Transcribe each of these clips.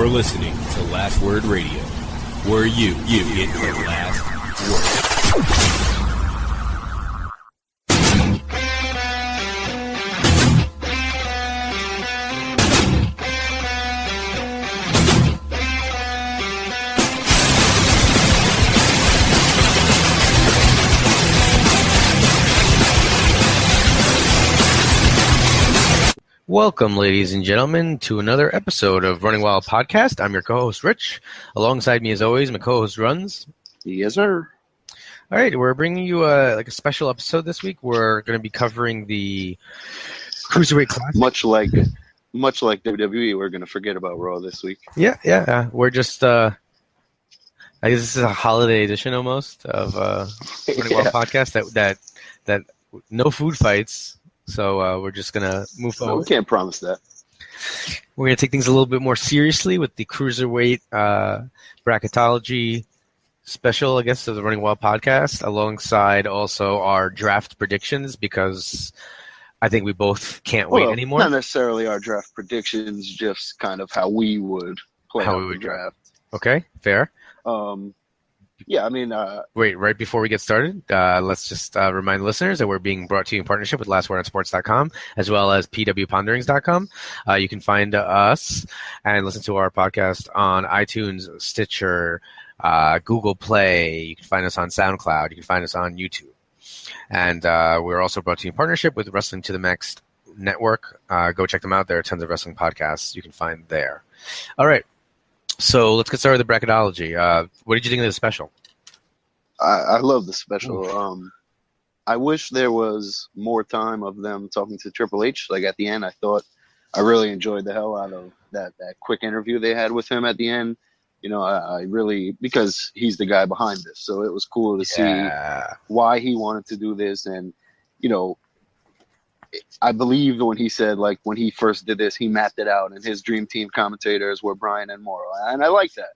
You're listening to Last Word Radio, where you get your last word. Welcome, ladies and gentlemen, to another episode of Running Wild Podcast. I'm your co-host, Rich. Alongside me, as always, my co-host, Runz. Yes, sir. All right, we're bringing you a special episode this week. We're going to be covering the Cruiserweight Classic. Much like WWE, we're going to forget about Raw this week. Yeah. We're just, I guess this is a holiday edition almost of Running Wild Podcast that no food fights. So we're just going to move forward. We can't promise that. We're going to take things a little bit more seriously with the Cruiserweight bracketology special, I guess, of the Running Wild podcast, alongside also our draft predictions, because I think we both can't wait anymore. Not necessarily our draft predictions, just kind of how we would play out the draft. Okay, fair. Yeah, I mean... Wait, right before we get started, let's just remind listeners that we're being brought to you in partnership with lastwordonsports.com, as well as pwponderings.com. You can find us and listen to our podcast on iTunes, Stitcher, Google Play. You can find us on SoundCloud. You can find us on YouTube. And we're also brought to you in partnership with Wrestling to the Max Network. Go check them out. There are tons of wrestling podcasts you can find there. All right. So let's get started with the bracketology. What did you think of the special? I love the special. I wish there was more time of them talking to Triple H. Like at the end, I really enjoyed the hell out of that quick interview they had with him at the end. You know, I really, because he's the guy behind this. So it was cool to see why he wanted to do this. And, you know, I believe when he said, like, when he first did this, he mapped it out, and his dream team commentators were Bryan and Morrow. And I like that.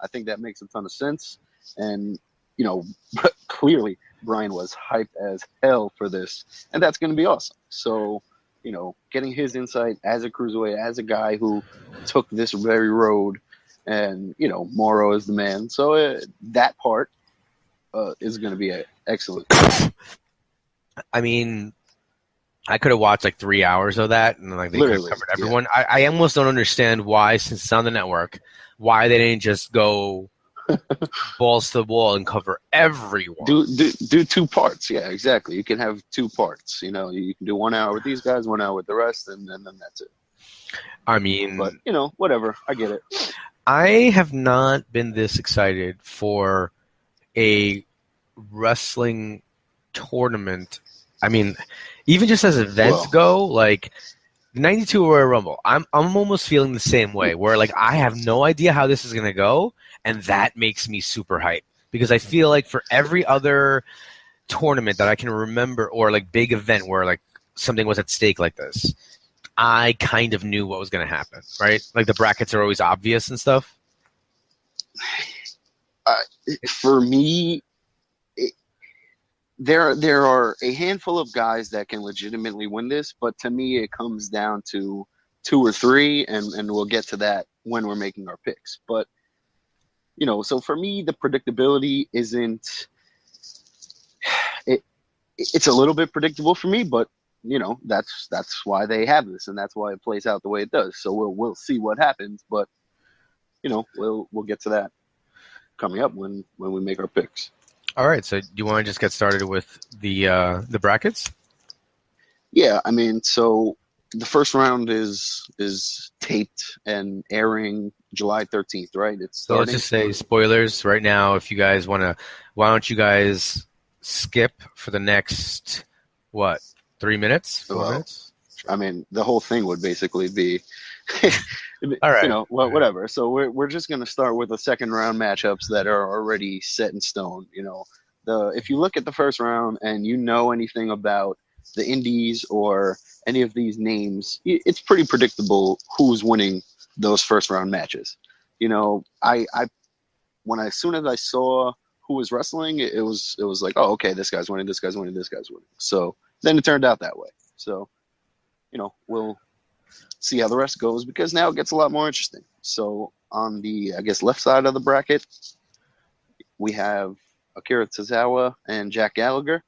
I think that makes a ton of sense. And, you know, clearly Bryan was hyped as hell for this, and that's going to be awesome. So, you know, getting his insight as a cruiserweight, as a guy who took this very road, and, you know, Morrow is the man. So that part is going to be excellent. I mean... I could have watched like 3 hours of that, and like they could have covered everyone. Yeah. I almost don't understand why, since it's on the network, why they didn't just go balls to the wall and cover everyone. Do 2 parts. Yeah, exactly. You can have 2 parts. You know, you can do 1 hour with these guys, 1 hour with the rest, and then that's it. I mean, but you know, whatever. I get it. I have not been this excited for a wrestling tournament. I mean, even just as events go, like 92 Royal Rumble, I'm almost feeling the same way, where like I have no idea how this is gonna go, and that makes me super hyped, because I feel like for every other tournament that I can remember, or like big event where like something was at stake like this, I kind of knew what was gonna happen, right? Like the brackets are always obvious and stuff. For me, There are a handful of guys that can legitimately win this, but to me it comes down to 2 or 3, and we'll get to that when we're making our picks. But, you know, so for me, the predictability isn't – it's a little bit predictable for me, but, you know, that's why they have this, and that's why it plays out the way it does. So we'll see what happens, but, you know, we'll get to that coming up when we make our picks. All right, so do you want to just get started with the brackets? Yeah, I mean, so the first round is taped and airing July 13th, right? So let's just say spoilers right now. If you guys want to, why don't you guys skip for the next, 3 minutes? 4 minutes? I mean, the whole thing would basically be... All right. You know, whatever. So we're just going to start with the second round matchups that are already set in stone. You know, if you look at the first round and you know anything about the indies or any of these names, it's pretty predictable who's winning those first round matches. You know, as soon as I saw who was wrestling, it was like, oh, okay, this guy's winning, this guy's winning, this guy's winning. So then it turned out that way. So, you know, we'll see how the rest goes, because now it gets a lot more interesting. So on the, I guess, left side of the bracket, we have Akira Tozawa and Jack Gallagher.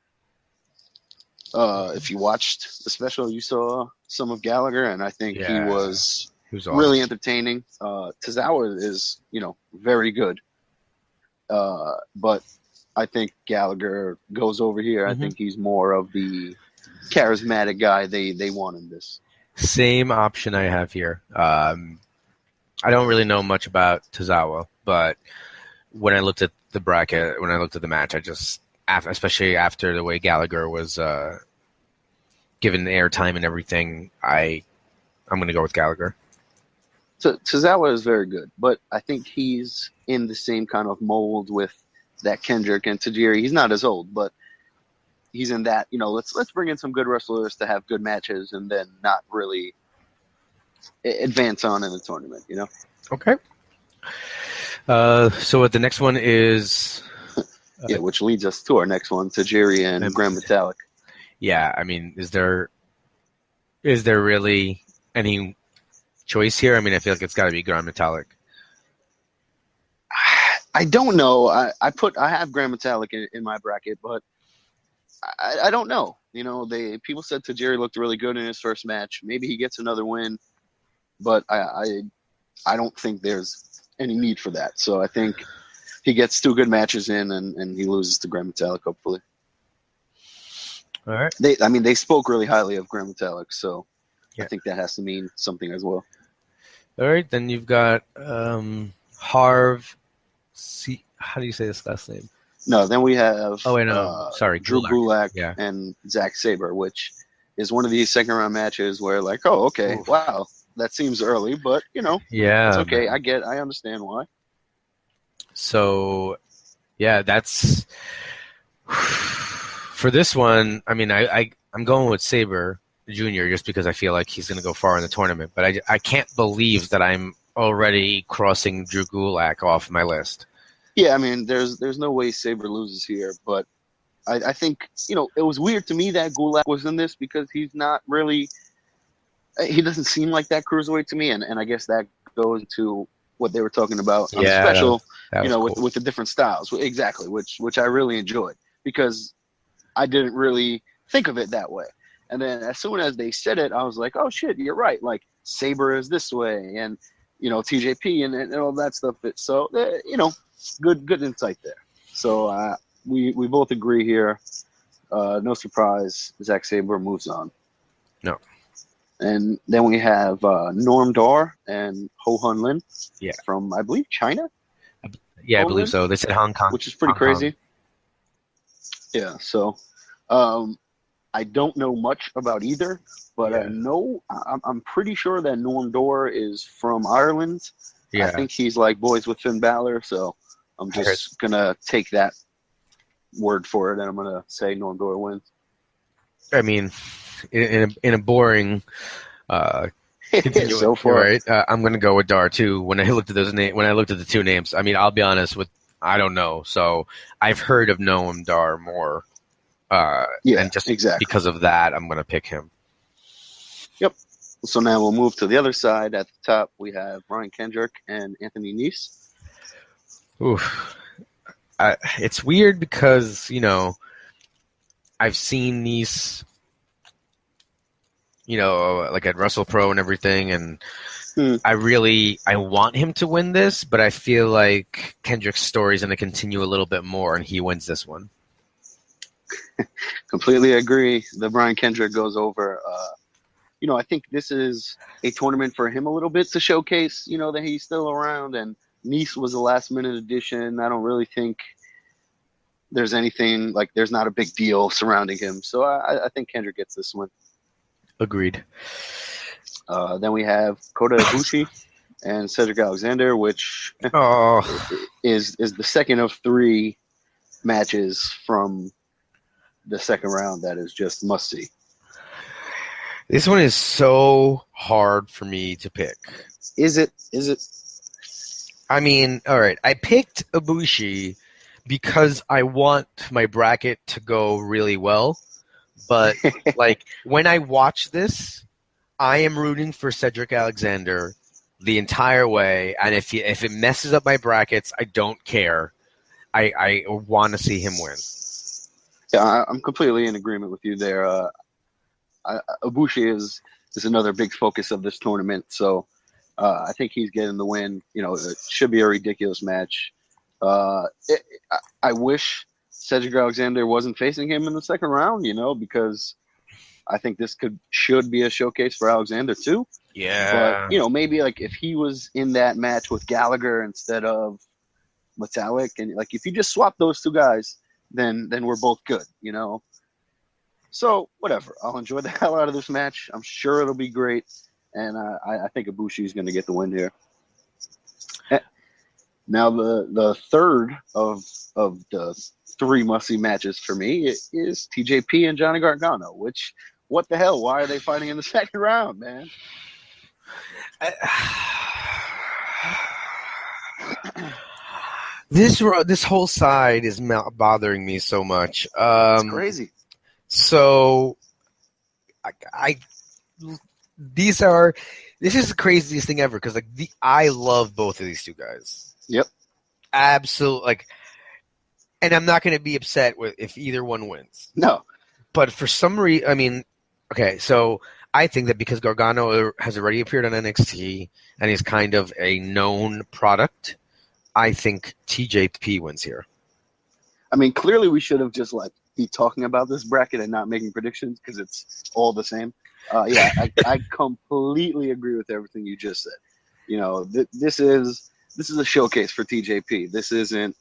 If you watched the special, you saw some of Gallagher, and I think he was awesome. really entertaining. Tozawa is, very good. But I think Gallagher goes over here. Mm-hmm. I think he's more of the charismatic guy they want in this. Same option I have here. I don't really know much about Tozawa, but when I looked at the bracket, when I looked at the match, I just, especially after the way Gallagher was given the airtime and everything, I'm going to go with Gallagher. So Tozawa is very good, but I think he's in the same kind of mold with that Kendrick and Tajiri. He's not as old, but he's in that, let's bring in some good wrestlers to have good matches and then not really advance on in the tournament, Okay. So the next one is... yeah, which leads us to our next one, Tajiri and Grand Metalik. Yeah, I mean, is there really any choice here? I mean, I feel like it's got to be Grand Metalik. I don't know. I have Grand Metalik in my bracket, but I don't know. People said Tajiri looked really good in his first match. Maybe he gets another win, but I don't think there's any need for that. So I think he gets 2 good matches in, and he loses to Grand Metalik, hopefully. All right. They spoke really highly of Grand Metalik, so yeah. I think that has to mean something as well. All right, then you've got Harv. How do you say this last name? No, then we have Drew Gulak and Zack Sabre, which is one of these second-round matches where, wow, that seems early, but, it's okay. I understand why. So, yeah, that's... For this one, I mean, I'm going with Sabre Jr. just because I feel like he's going to go far in the tournament. But I can't believe that I'm already crossing Drew Gulak off my list. Yeah, I mean, there's no way Sabre loses here. But I think, it was weird to me that Gulak was in this because he's not really – he doesn't seem like that cruiserweight to me. And I guess that goes to what they were talking about on the special, cool. with the different styles. Exactly, which I really enjoyed because – I didn't really think of it that way. And then as soon as they said it, I was like, oh, shit, you're right. Like, Sabre is this way and, TJP and all that stuff. So, good insight there. So we both agree here. No surprise, Zack Sabre moves on. No. And then we have Norm Dar and Ho Hun Lin from, I believe, China? Yeah, I believe so. They said Hong Kong. Which is pretty crazy. Yeah, so I don't know much about either, but I know I'm pretty sure that Norm Dar is from Ireland. Yeah. I think he's like boys with Finn Balor, so I'm just gonna take that word for it, and I'm gonna say Norm Dar wins. I mean, in a boring so far, right? I'm gonna go with Dar too. When I looked at when I looked at the 2 names, I mean, I'll be honest with. I don't know. So I've heard of Noam Dar more. And just because of that, I'm going to pick him. Yep. So now we'll move to the other side. At the top, we have Brian Kendrick and Anthony Nese. Oof. It's weird because, I've seen Nese, like at WrestlePro and everything, and I want him to win this, but I feel like Kendrick's story is going to continue a little bit more, and he wins this one. Completely agree. The Brian Kendrick goes over. I think this is a tournament for him a little bit to showcase, that he's still around, and Nese was a last-minute addition. I don't really think there's anything, there's not a big deal surrounding him. So I think Kendrick gets this one. Agreed. Then we have Kota Ibushi and Cedric Alexander, which is the second of 3 matches from the second round that is just must-see. This one is so hard for me to pick. Is it? I mean, all right, I picked Ibushi because I want my bracket to go really well, but when I watch this, I am rooting for Cedric Alexander the entire way. And if it messes up my brackets, I don't care. I want to see him win. Yeah, I'm completely in agreement with you there. Ibushi is another big focus of this tournament, so I think he's getting the win. You know, it should be a ridiculous match. I wish Cedric Alexander wasn't facing him in the second round, you know, because I think this should be a showcase for Alexander too. Yeah. But, you know, maybe like if he was in that match with Gallagher instead of Metallic, and like if you just swap those two guys, then we're both good, you know. So whatever, I'll enjoy the hell out of this match. I'm sure it'll be great, and I think Ibushi is going to get the win here. Now the third of the three must-see matches for me is TJP and Johnny Gargano. Which, what the hell? Why are they fighting in the second round, man? This whole side is bothering me so much. It's crazy. So, this is the craziest thing ever because I love both of these two guys. Yep. Absolutely. And I'm not going to be upset if either one wins. No. But for some reason, I mean, okay, so I think that because Gargano has already appeared on NXT and he's kind of a known product, I think TJP wins here. I mean, clearly we should have just be talking about this bracket and not making predictions because it's all the same. Yeah, I completely agree with everything you just said. You know, this is a showcase for TJP. This isn't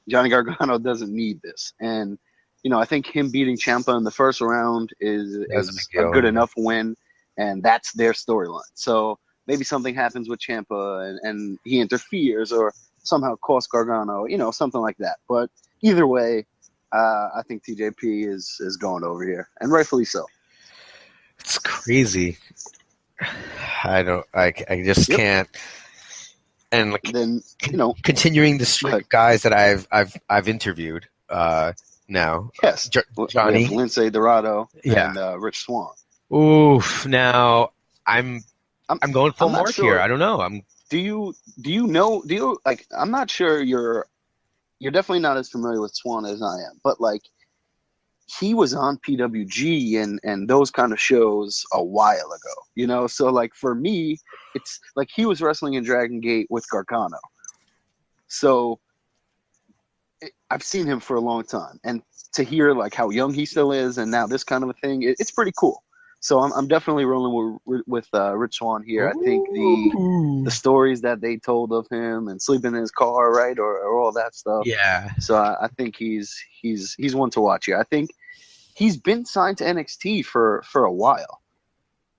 Johnny Gargano doesn't need this, and you know I think him beating Ciampa in the first round is a good enough win, and that's their storyline. So maybe something happens with Ciampa and he interferes or somehow costs Gargano, you know, something like that. But either way, I think TJP is going over here, and rightfully so. It's crazy. I just can't. And then you know, continuing the streak of guys that I've interviewed now. Yes, Johnny, Lindsay Dorado, yeah, and Rich Swann. Oof. Now I'm going full mark here. I don't know. Do you know? I'm not sure you're definitely not as familiar with Swann as I am, but like he was on PWG and those kind of shows a while ago, you know? So like for me, it's like he was wrestling in Dragon Gate with Gargano. So I've seen him for a long time, and to hear like how young he still is and now this kind of a thing, it's pretty cool. So I'm definitely rolling with Rich Swann here. I think the stories that they told of him and sleeping in his car, right, or all that stuff. Yeah. So I think he's one to watch here. I think he's been signed to NXT for a while,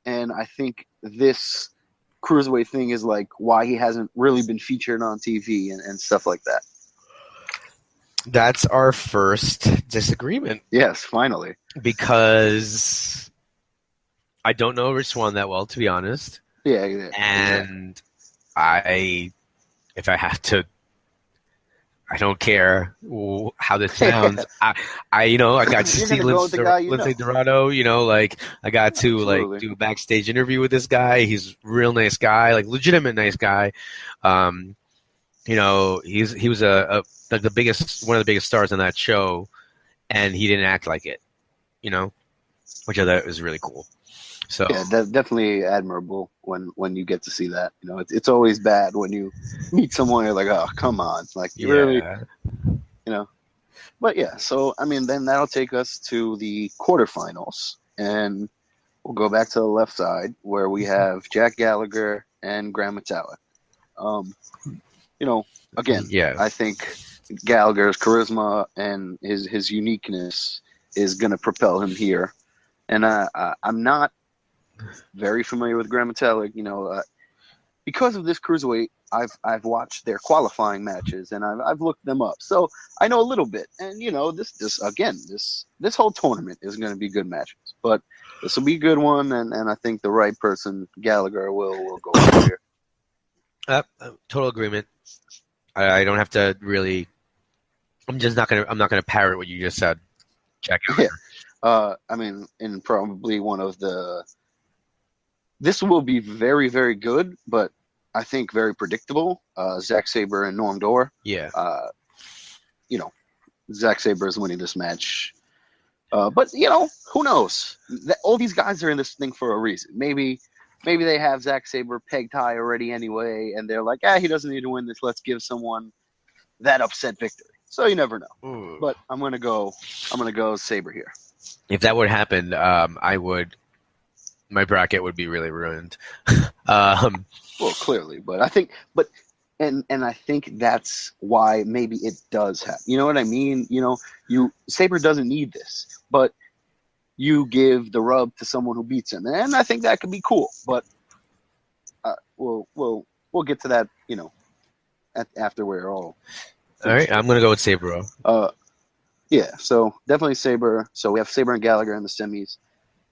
and I think this Cruiserweight thing is like why he hasn't really been featured on TV and stuff like that. That's our first disagreement. Yes, finally. Because I don't know Rich Swann that well, to be honest. Yeah. And if I have to, I don't care how this sounds. I got to see Lindsay Dorado. You know, like I got to like do a backstage interview with this guy. He's a real nice guy, like legitimate nice guy. You know, he was one of the biggest stars on that show, and he didn't act like it. You know, which I thought was really cool. So yeah, definitely admirable when you get to see that. You know, it's always bad when you meet someone you're like, oh, come on, like you really, you know. But yeah, so I mean, then that'll take us to the quarterfinals, and we'll go back to the left side where we have Jack Gallagher and Gran Metalik. You know, again, I think Gallagher's charisma and his uniqueness is going to propel him here, and I'm not very familiar with Gran Metalik, you know, because of this Cruiserweight. I've watched their qualifying matches and I've looked them up, so I know a little bit. And you know, this whole tournament is going to be good matches, but this will be a good one, and I think the right person, Gallagher, will go over here. Total agreement. I don't have to really. I'm not gonna parrot what you just said, Jack. Yeah. I mean, in probably one of the. This will be very, very good, but I think, very predictable. Zack Sabre and Norm Door. Yeah. Zack Sabre is winning this match. But who knows? All these guys are in this thing for a reason. Maybe they have Zack Sabre pegged high already anyway, and they're like, he doesn't need to win this. Let's give someone that upset victory. So you never know. Ooh. But I'm gonna go Sabre here. If that would happen, my bracket would be really ruined. Well, clearly, but I think, and I think that's why maybe it does happen. You know what I mean? Sabre doesn't need this, but you give the rub to someone who beats him, and I think that could be cool. But we'll get to that, after we're all. All right, I'm gonna go with Sabre. Yeah, so definitely Sabre. So we have Sabre and Gallagher in the semis.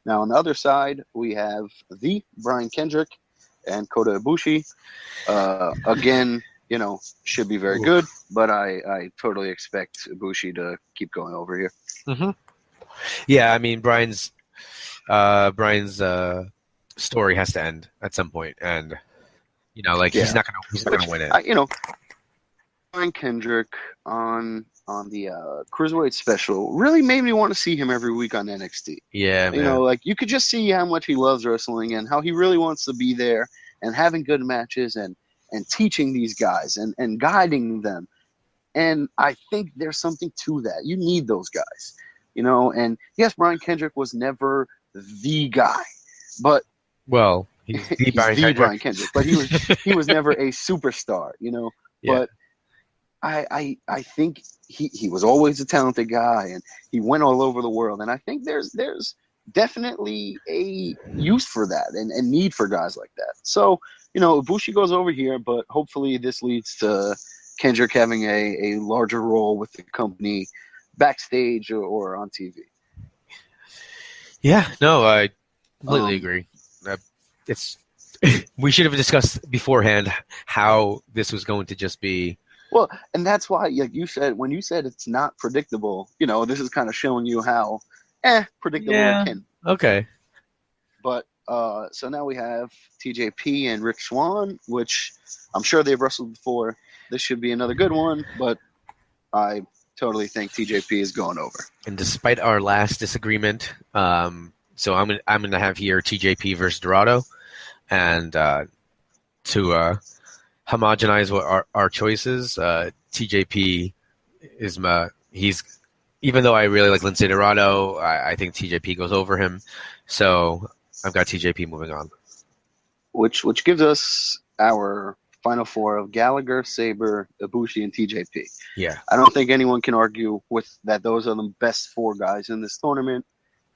Now on the other side, we have the Brian Kendrick and Kota Ibushi. Again, should be very good, but I totally expect Ibushi to keep going over here. Mm-hmm. Yeah, I mean Brian's story has to end at some point, and he's not gonna win it. Brian Kendrick on the Cruiserweight special really made me want to see him every week on NXT. Yeah, man. You could just see how much he loves wrestling and how he really wants to be there and having good matches and teaching these guys and guiding them. And I think there's something to that. You need those guys, and yes, Brian Kendrick was never the guy, but he's the Brian Kendrick, but he was never a superstar, Yeah. But I think he was always a talented guy, and he went all over the world. And I think there's definitely a use for that and need for guys like that. So, Ibushi goes over here, but hopefully this leads to Kendrick having a larger role with the company backstage or on TV. Yeah, no, I completely agree. We should have discussed beforehand how this was going to just be. Well, and that's why, like you said, when you said it's not predictable, this is kind of showing you how predictable it can. Okay. But so now we have TJP and Rick Swann, which I'm sure they've wrestled before. This should be another good one, but I totally think TJP is going over. And despite our last disagreement, so I'm gonna have here TJP versus Dorado, and to homogenize what our choices, TJP is even though I really like Lindsay Dorado, I think TJP goes over him. So I've got TJP moving on. Which gives us our final four of Gallagher, Sabre, Ibushi, and TJP. Yeah. I don't think anyone can argue with that. Those are the best four guys in this tournament,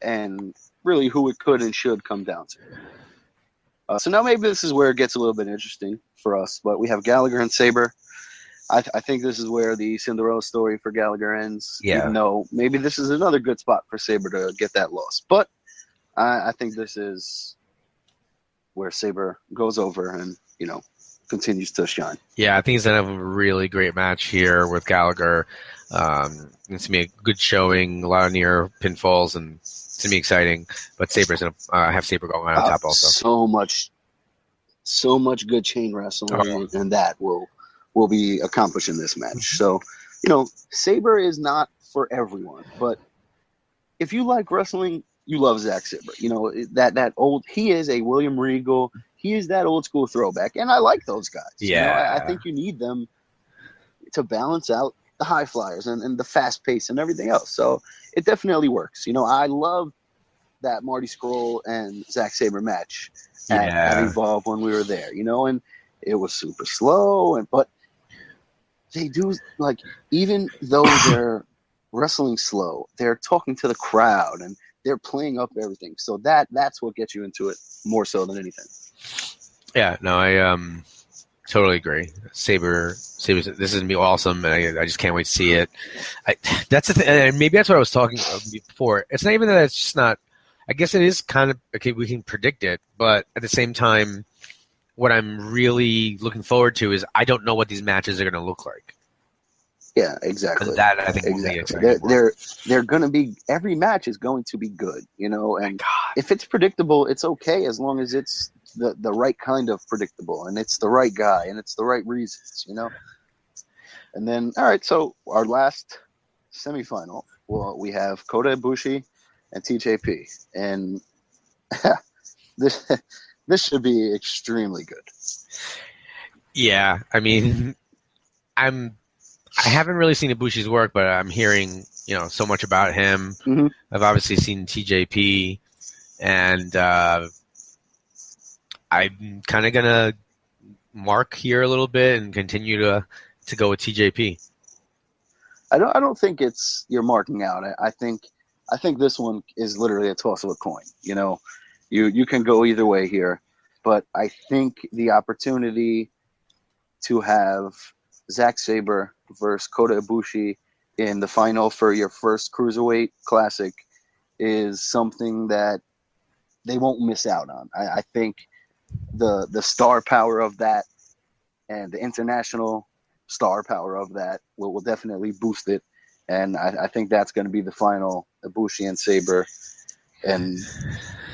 and really who it could and should come down to. So now maybe this is where it gets a little bit interesting for us, but we have Gallagher and Sabre. I think this is where the Cinderella story for Gallagher ends. Yeah. Even though maybe this is another good spot for Sabre to get that loss. But I think this is where Sabre goes over and, continues to shine. Yeah, I think he's going to have a really great match here with Gallagher. It's going to be a good showing, a lot of near pinfalls, and it's going to be exciting. But Sabre's going to have Sabre going on top also. So much good chain wrestling, and that will be accomplished in this match. So, Sabre is not for everyone, but if you like wrestling, you love Zack Sabre. That old, he is a William Regal. He is that old school throwback, and I like those guys. Yeah. I think you need them to balance out the high flyers and the fast pace and everything else. So it definitely works. I love that Marty Scurll and Zack Sabre match at Evolve when we were there, and it was super slow, but they do, like, even though they're wrestling slow, they're talking to the crowd and they're playing up everything. So that's what gets you into it more so than anything. Yeah, no, I totally agree. Sabre, this is gonna be awesome, and I just can't wait to see it. That's the thing, and maybe that's what I was talking about before. It's not even that it's just not. I guess it is kind of okay. We can predict it, but at the same time, what I'm really looking forward to is I don't know what these matches are going to look like. Yeah, exactly. And that I think will be exciting. They're going to be, every match is going to be good, and if it's predictable, it's okay as long as it's the right kind of predictable, and it's the right guy, and it's the right reasons, And then, all right, so our last semifinal, well, we have Kota Ibushi and TJP, and this should be extremely good. Yeah, I mean, I haven't really seen Ibushi's work, but I'm hearing so much about him. Mm-hmm. I've obviously seen TJP, and I'm kind of gonna mark here a little bit and continue to go with TJP. I don't think it's you're marking out. I think this one is literally a toss of a coin. You can go either way here, but I think the opportunity to have Zack Sabre versus Kota Ibushi in the final for your first Cruiserweight Classic is something that they won't miss out on. I think the star power of that and the international star power of that will definitely boost it. And I think that's going to be the final, Ibushi and Sabre. And,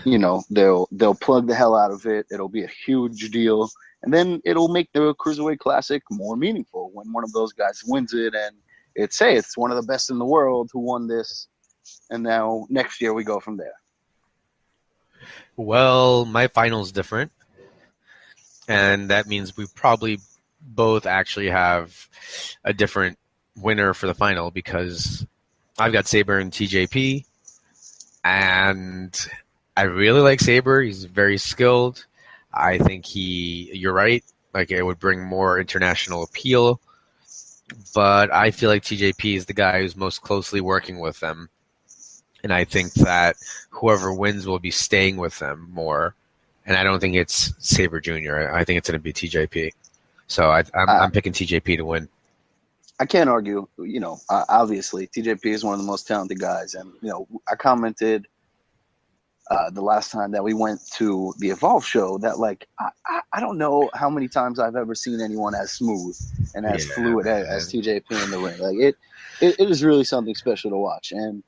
they'll plug the hell out of it. It'll be a huge deal. And then it'll make the Cruiserweight Classic more meaningful when one of those guys wins it. And it's one of the best in the world who won this. And now next year we go from there. Well, my final's different. And that means we probably both actually have a different winner for the final, because I've got Sabre and TJP, and I really like Sabre. He's very skilled. I think you're right, like it would bring more international appeal, but I feel like TJP is the guy who's most closely working with them, and I think that whoever wins will be staying with them more, and I don't think it's Sabre Jr. I think it's going to be TJP. So I'm picking TJP to win. I can't argue. Obviously, TJP is one of the most talented guys. And, I commented the last time that we went to the Evolve show that, I don't know how many times I've ever seen anyone as smooth and as fluid as TJP in the ring. Like, it is really something special to watch. And,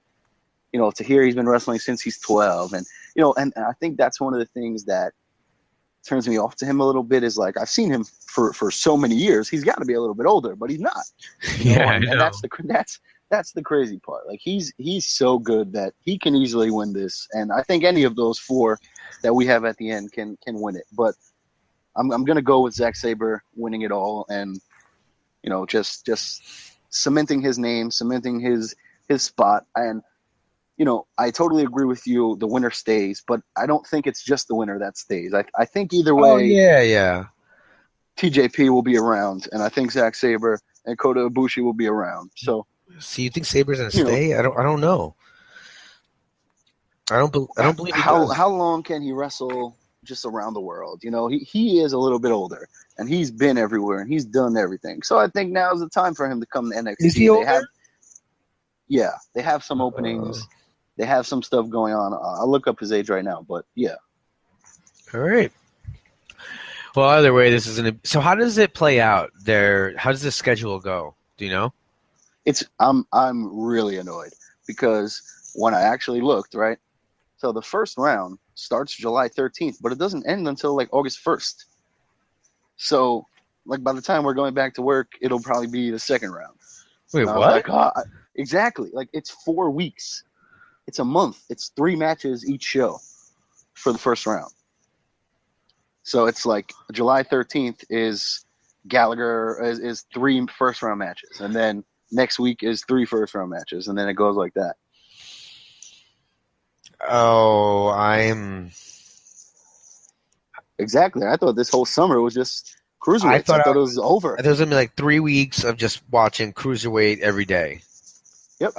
to hear he's been wrestling since he's 12. And, and I think that's one of the things that turns me off to him a little bit is I've seen him for so many years. He's got to be a little bit older, but he's not. And that's the crazy part. He's so good that he can easily win this, and I think any of those four that we have at the end can win it. But I'm gonna go with Zack Sabre winning it all, and just cementing his name, cementing his spot. And I totally agree with you. The winner stays, but I don't think it's just the winner that stays. I think either way. Oh, yeah. TJP will be around, and I think Zack Sabre and Kota Ibushi will be around. So you think Sabre's gonna stay? I don't know. I don't believe he does. How long can he wrestle just around the world? He is a little bit older, and he's been everywhere, and he's done everything. So I think now is the time for him to come to NXT. Is he older? They have some openings. They have some stuff going on. I'll look up his age right now, but yeah. All right. Well, either way, this is so how does it play out there? How does the schedule go? Do you know? I'm really annoyed because when I actually looked, right? So the first round starts July 13th, but it doesn't end until August 1st. So by the time we're going back to work, it'll probably be the second round. Wait, what? Exactly. It's 4 weeks. It's a month. It's 3 matches each show for the first round. So it's July 13th is Gallagher is 3 first round matches, and then next week is 3 first round matches, and then it goes like that. Oh, exactly. I thought this whole summer was just Cruiserweight. I thought it was over. There was gonna be 3 weeks of just watching Cruiserweight every day. Yep.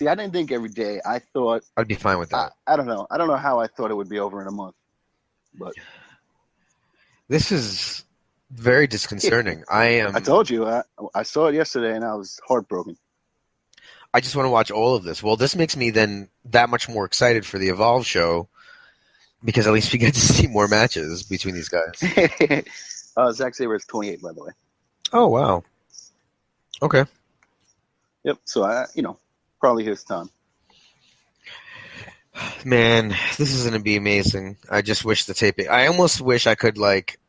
I didn't think every day. I thought I'd be fine with that. I don't know. I don't know how I thought it would be over in a month, but this is very disconcerting. I told you. I saw it yesterday, and I was heartbroken. I just want to watch all of this. Well, this makes me then that much more excited for the Evolve show because at least we get to see more matches between these guys. Zack Sabre is 28, by the way. Oh, wow. Okay. Yep. So probably his time. Man, this is going to be amazing. I just wish the taping. I almost wish I could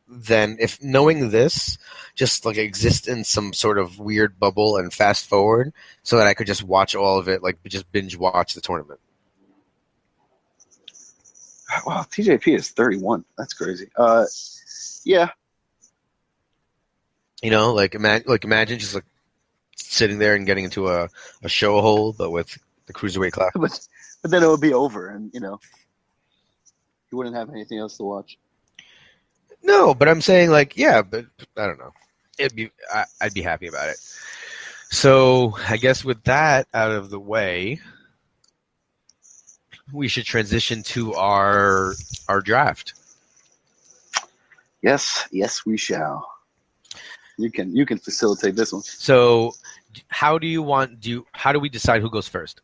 then, if knowing this, just exist in some sort of weird bubble and fast forward so that I could just watch all of it, just binge watch the tournament. Wow, TJP is 31. That's crazy. Yeah. Imagine just sitting there and getting into a show hole, but with the Cruiserweight Classic. But then it would be over, and you wouldn't have anything else to watch. No, but I'm saying yeah, but I don't know. I'd be happy about it. So I guess with that out of the way, we should transition to our draft. Yes, we shall. You can facilitate this one. So, how do we decide who goes first?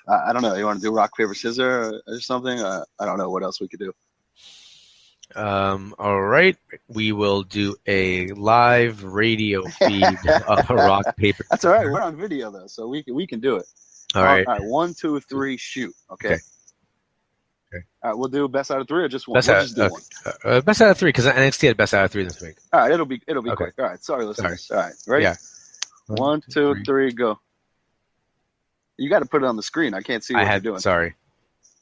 I don't know. You want to do rock, paper, scissors or something? I don't know what else we could do. All right. We will do a live radio feed of a rock, paper. That's all right. We're on video, though, so we can do it. All right. All right. 1, 2, 3, shoot. Okay. All right. We'll do best out of 3 or just one? Best out of 3, because NXT had best out of 3 this week. All right. It'll be quick. All right. Sorry, listeners. All right. Ready? Yeah. 1, 2, 3, go. You got to put it on the screen. I can't see what you're doing. Sorry.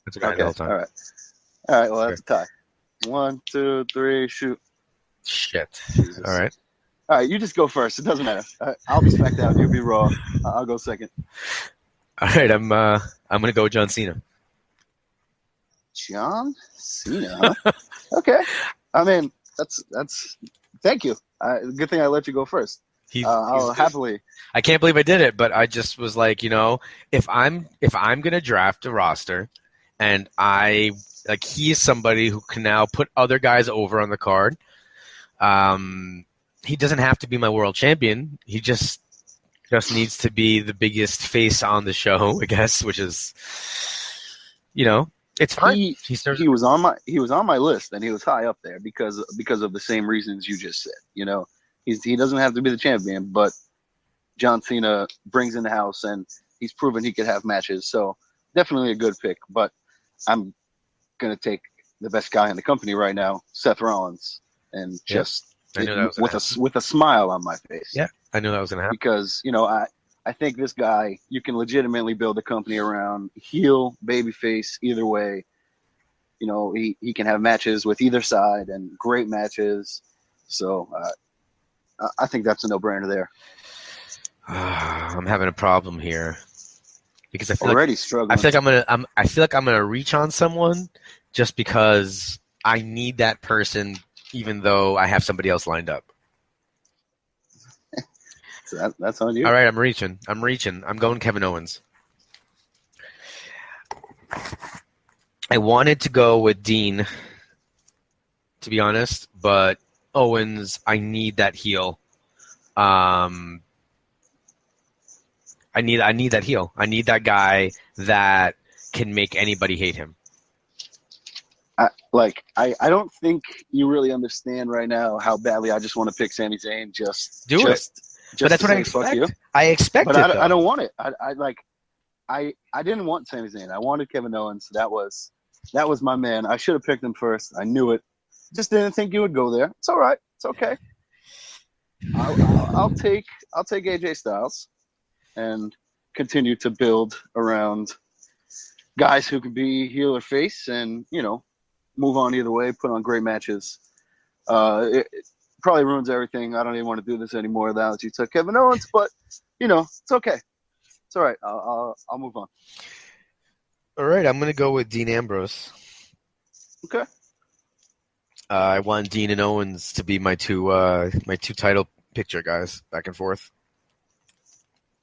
That's okay. The whole time. All right. Well, that's a tie. 1, 2, 3, shoot. Shit. Jesus. All right. All right. You just go first. It doesn't matter. I'll be SmackDown. You'll be Raw. I'll go second. All right. I'm gonna go John Cena. John Cena. Huh? Okay. I mean, that's. Thank you. Good thing I let you go first. I'll happily. I can't believe I did it, but I just was like, if I'm gonna draft a roster, and he is somebody who can now put other guys over on the card. He doesn't have to be my world champion. He just needs to be the biggest face on the show, I guess, which is, it's fine. He was on my list, and he was high up there because of the same reasons you just said. He doesn't have to be the champion, but John Cena brings in the house, and he's proven he could have matches. So definitely a good pick. But I'm gonna take the best guy in the company right now, Seth Rollins, and with a smile on my face. Yeah, I knew that was gonna happen because I think this guy, you can legitimately build a company around. Heel, babyface, either way. He can have matches with either side and great matches. So I think that's a no-brainer there. I'm having a problem here because I feel struggling. I feel like I'm gonna reach on someone just because I need that person, even though I have somebody else lined up. So that's on you. All right, I'm reaching. I'm going Kevin Owens. I wanted to go with Dean, to be honest, but Owens, I need that heel. I need that heel. I need that guy that can make anybody hate him. I don't think you really understand right now how badly I just want to pick Sami Zayn. But that's what I expect. I expect it. I don't want it. I didn't want Sami Zayn. I wanted Kevin Owens. That was my man. I should have picked him first. I knew it. Just didn't think you would go there. It's all right. It's okay. I'll take AJ Styles and continue to build around guys who can be heel or face, and move on either way. Put on great matches. It probably ruins everything. I don't even want to do this anymore now that you took Kevin Owens, but it's okay. It's all right. I'll move on. All right, I'm gonna go with Dean Ambrose. Okay. I want Dean and Owens to be my two title picture guys, back and forth.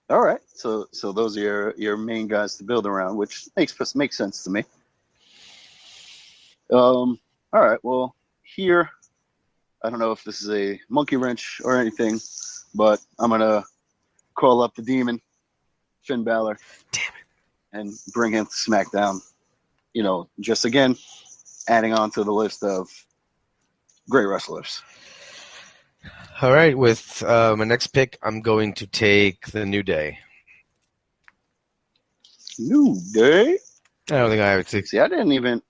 All right. So those are your main guys to build around, which makes sense to me. All right. Well, here, I don't know if this is a monkey wrench or anything, but I'm gonna call up the Demon, Finn Balor. Damn it. And bring him to SmackDown. Just again, adding on to the list of great wrestlers. All right, with my next pick, I'm going to take the New Day. New Day. I don't think I have to. See, I didn't even.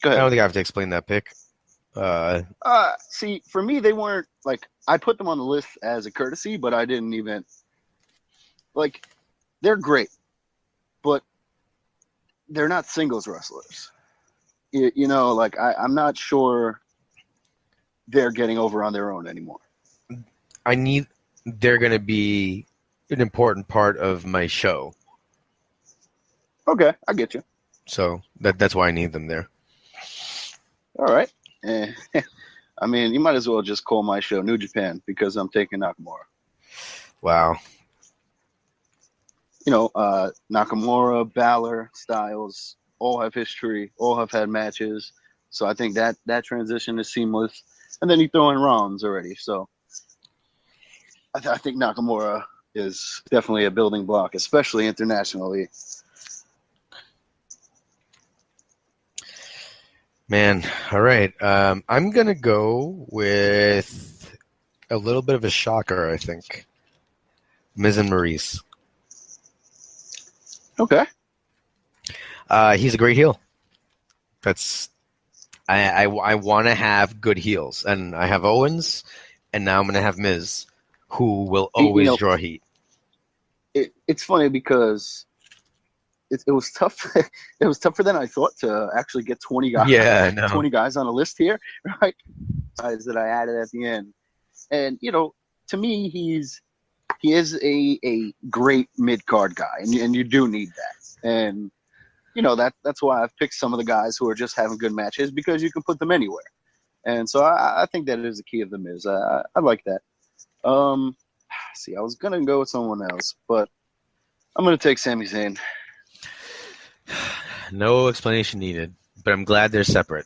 Go I ahead. don't think I have to explain that pick. See, for me, they weren't like I put them on the list as a courtesy, but I didn't even like. They're great, but they're not singles wrestlers. You know, like I'm not sure they're getting over on their own anymore. They're going to be an important part of my show. Okay, I get you. So that's why I need them there. All right. I mean, you might as well just call my show New Japan because I'm taking Nakamura. Wow. You know, Nakamura, Balor, Styles, all have history, all have had matches. So I think that transition is seamless. And then you throw in Runz already. So I think Nakamura is definitely a building block, especially internationally. Man, all right. I'm going to go with a little bit of a shocker, I think. Miz and Maurice. Okay. He's a great heel. I want to have good heels. And I have Owens, and now I'm going to have Miz, who will always draw heat. It's funny because it was tough. It was tougher than I thought to actually get 20 guys. Yeah, no. 20 guys on a list here, right? Guys that I added at the end, and you know, to me, he is a great mid card guy, and you do need that. And you know that's why I've picked some of the guys who are just having good matches because you can put them anywhere. And so I think that is the key of the Miz. I like that. See, I was gonna go with someone else, but I'm gonna take Sami Zayn. No explanation needed, but I'm glad they're separate.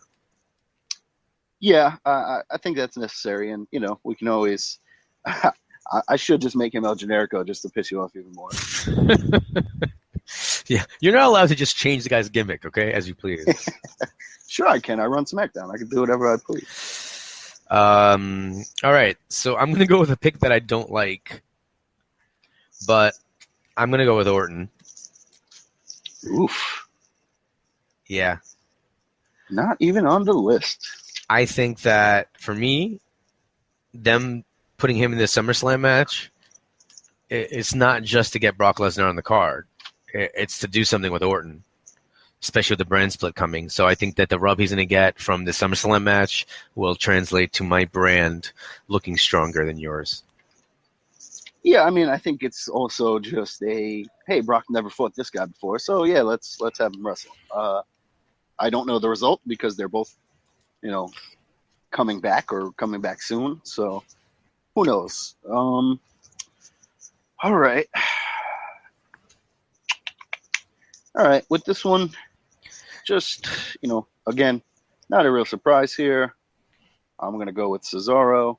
Yeah, I think that's necessary, and you know we can always. I should just make him El Generico just to piss you off even more. Yeah, you're not allowed to just change the guy's gimmick, okay, as you please. Sure, I can. I run SmackDown. I can do whatever I please. All right, so I'm gonna go with a pick that I don't like, but I'm gonna go with Orton. Oof. Yeah. Not even on the list. I think that, for me, them putting him in the SummerSlam match, it's not just to get Brock Lesnar on the card. It's to do something with Orton, especially with the brand split coming. So I think that the rub he's going to get from the SummerSlam match will translate to my brand looking stronger than yours. Yeah, I mean, I think it's also just hey, Brock never fought this guy before, so yeah, let's have him wrestle. I don't know the result because they're both, you know, coming back soon, so who knows? All right. With this one, just, you know, again, not a real surprise here. I'm gonna go with Cesaro.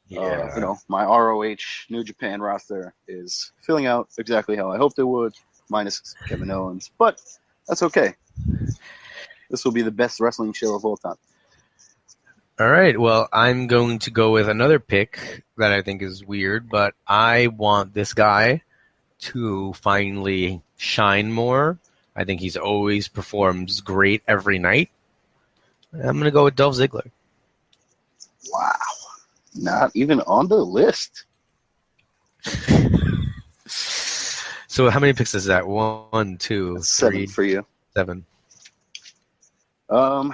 Yeah. You know, my ROH New Japan roster is filling out exactly how I hoped it would, minus Kevin Owens. But that's okay. This will be the best wrestling show of all time. All right. Well, I'm going to go with another pick that I think is weird, but I want this guy to finally shine more. I think he's always performs great every night. I'm going to go with Dolph Ziggler. Wow. Not even on the list. So how many picks is that? 1, 2, That's 3, 7 for you. 7. I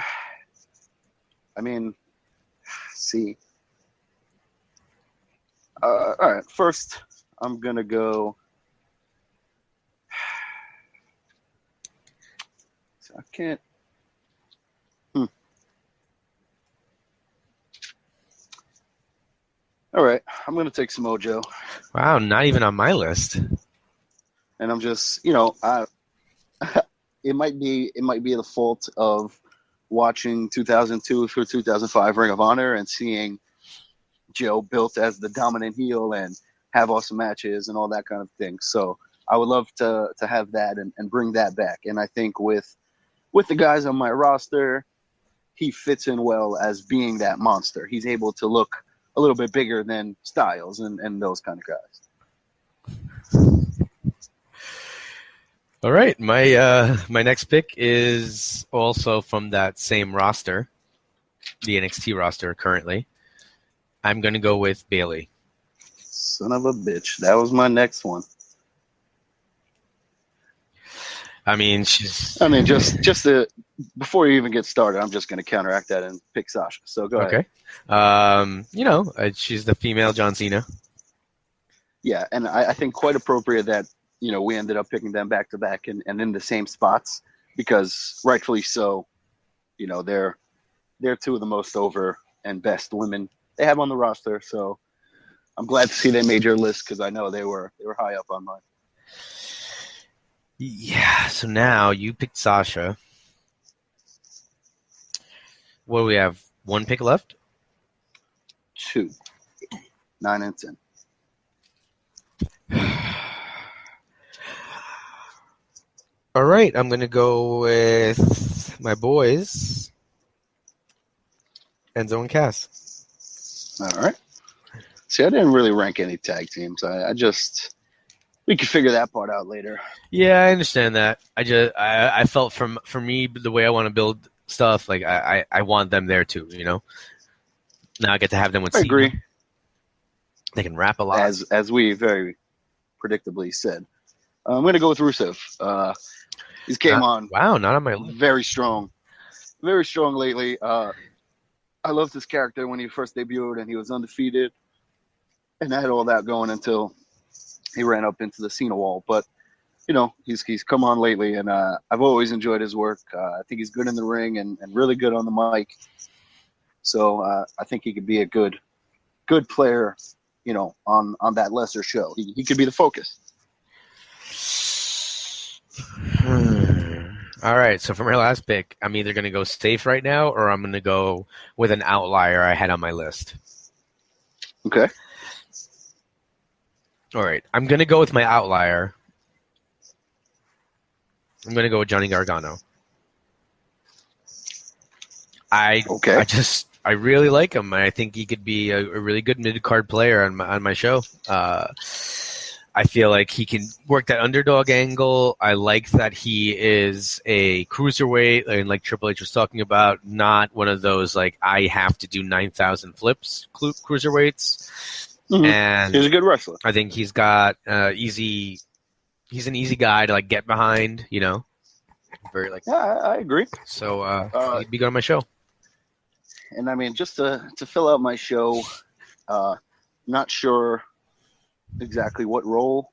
mean, see. All right. First, I'm gonna go. I can't. All right, I'm gonna take Samoa Joe. Wow, not even on my list. And I'm just, you know, it might be the fault of watching 2002 through 2005 Ring of Honor and seeing Joe built as the dominant heel and have awesome matches and all that kind of thing. So I would love to have that and bring that back. And I think with the guys on my roster, he fits in well as being that monster. He's able to look a little bit bigger than Styles and those kind of guys. All right, my next pick is also from that same roster, the NXT roster currently. I'm going to go with Bayley. Son of a bitch. That was my next one. I mean, just before you even get started, I'm just going to counteract that and pick Sasha. So go ahead. Okay. She's the female John Cena. Yeah, and I think quite appropriate that, we ended up picking them back to back and in the same spots because rightfully so, they're two of the most over and best women they have on the roster. So I'm glad to see they made your list because I know they were high up on mine. Yeah, so now you picked Sasha. What do we have? One pick left? 2, 9 and 10. All right, I'm going to go with my boys, Enzo and Cass. All right. See, I didn't really rank any tag teams. We could figure that part out later. Yeah, I understand that. I felt for me, the way I want to build stuff, like I want them there too, Now I get to have them with I Cena. agree. They can rap a lot. As we very predictably said. I'm going to go with Rusev. He's came on. Wow, not on my list. Very strong. Very strong lately. I loved his character when he first debuted and he was undefeated. And I had all that going until he ran up into the Cena wall. But, he's come on lately and I've always enjoyed his work. I think he's good in the ring and really good on the mic. So I think he could be a good player, on that lesser show. He could be the focus. All right, so for my last pick, I'm either going to go safe right now or I'm going to go with an outlier I had on my list. Okay. All right, I'm going to go with my outlier. I'm going to go with Johnny Gargano. I really like him. I think he could be a really good mid-card player on my show. I feel like he can work that underdog angle. I like that he is a cruiserweight, and like Triple H was talking about, not one of those like I have to do 9,000 flips cruiserweights. Mm-hmm. And he's a good wrestler. I think he's got easy. He's an easy guy to like get behind. Very like. Yeah, I agree. So he'd be good on my show. And I mean, just to fill out my show, not sure exactly what role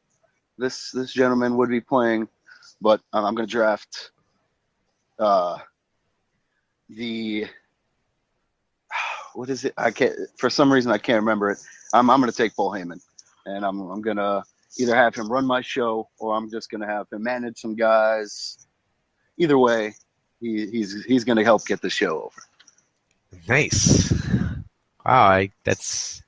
this gentleman would be playing, but I'm going to draft what is it? I can't, for some reason I can't remember it. I'm going to take Paul Heyman, and I'm going to either have him run my show or I'm just going to have him manage some guys. Either way, he's going to help get the show over. Nice. Wow, that's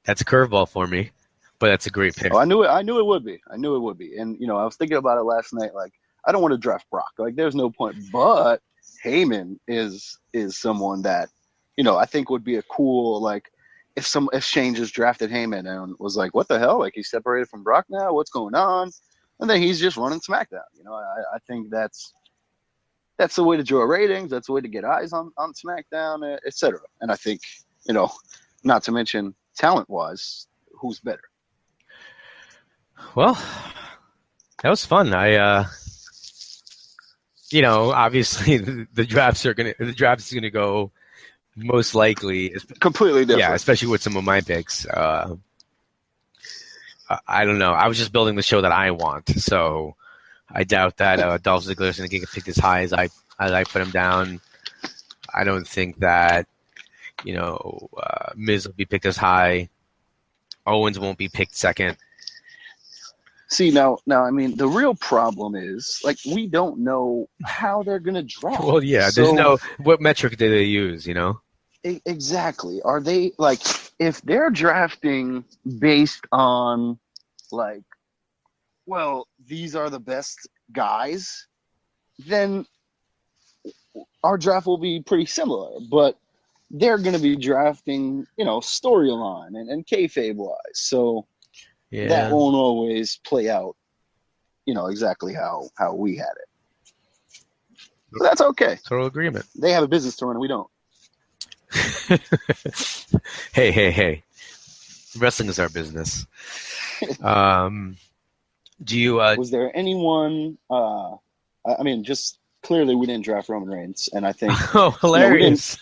a curveball for me, but that's a great pick. Oh, I knew it would be. And I was thinking about it last night. Like, I don't want to draft Brock. Like, there's no point. But Heyman is someone that I think would be a cool, like, if Shane just drafted Heyman and was like, what the hell? Like, he's separated from Brock now. What's going on? And then he's just running SmackDown. I think that's the way to draw ratings. That's the way to get eyes on SmackDown, etc. And I think, not to mention talent-wise, who's better? Well, that was fun. Obviously the draft is gonna go most likely completely different. Yeah, especially with some of my picks. I don't know. I was just building the show that I want, so I doubt that Dolph Ziggler is going to get picked as high as I put him down. I don't think that Miz will be picked as high. Owens won't be picked second. See, now, I mean, the real problem is, like, we don't know how they're going to draft. Well, yeah, there's what metric do they use, Exactly. Are they, like, if they're drafting based on, like, well, these are the best guys, then our draft will be pretty similar. But they're going to be drafting, storyline and kayfabe-wise. So that won't always play out exactly how we had it. But that's okay. Total agreement. They have a business to run, and we don't. Hey. Wrestling is our business. Do you... Was there anyone... I mean, just clearly we didn't draft Roman Reigns, and I think... Oh, hilarious.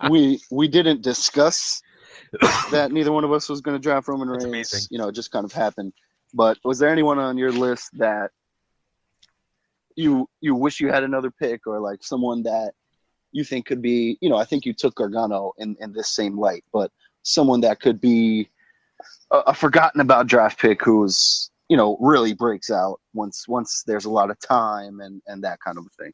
We didn't discuss that neither one of us was going to draft Roman Reigns. Amazing. It just kind of happened. But was there anyone on your list that you wish you had another pick, or like someone that you think could be, I think you took Gargano in this same light, but someone that could be a forgotten about draft pick who's, really breaks out once there's a lot of time and that kind of a thing?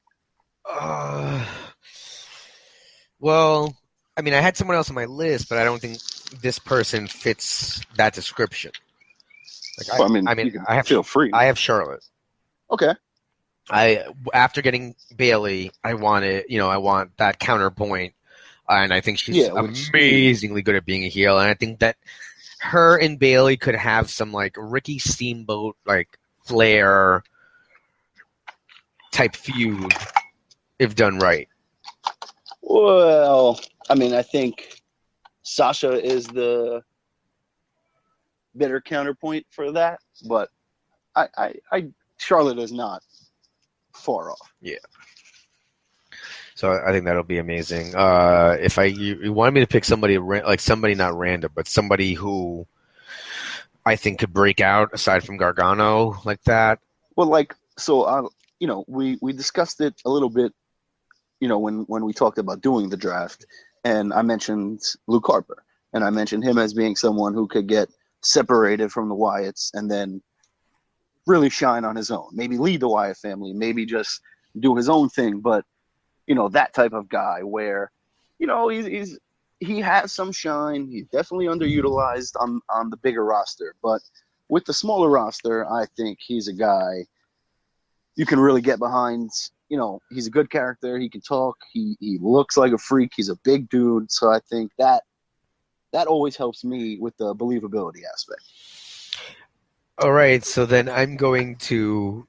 Well, I mean, I had someone else on my list, but I don't think this person fits that description. Like, I have feel free. I have Charlotte. Okay. After getting Bailey, I want that counterpoint, and I think she's amazingly good at being a heel, and I think that her and Bailey could have some like Ricky Steamboat like Flair type feud if done right. Well, I mean, I think Sasha is the better counterpoint for that, but I Charlotte is not far off. Yeah. So I think that'll be amazing. If you wanted me to pick somebody not random, but somebody who I think could break out aside from Gargano like that. Well, we discussed it a little bit, when we talked about doing the draft, and I mentioned Luke Harper, and I mentioned him as being someone who could get separated from the Wyatts and then really shine on his own. Maybe lead the Wyatt family, maybe just do his own thing, but that type of guy where, he has some shine. He's definitely underutilized on the bigger roster, but with the smaller roster, I think he's a guy you can really get behind. He's a good character. He can talk. He looks like a freak. He's a big dude. So I think that always helps me with the believability aspect. All right, so then I'm going to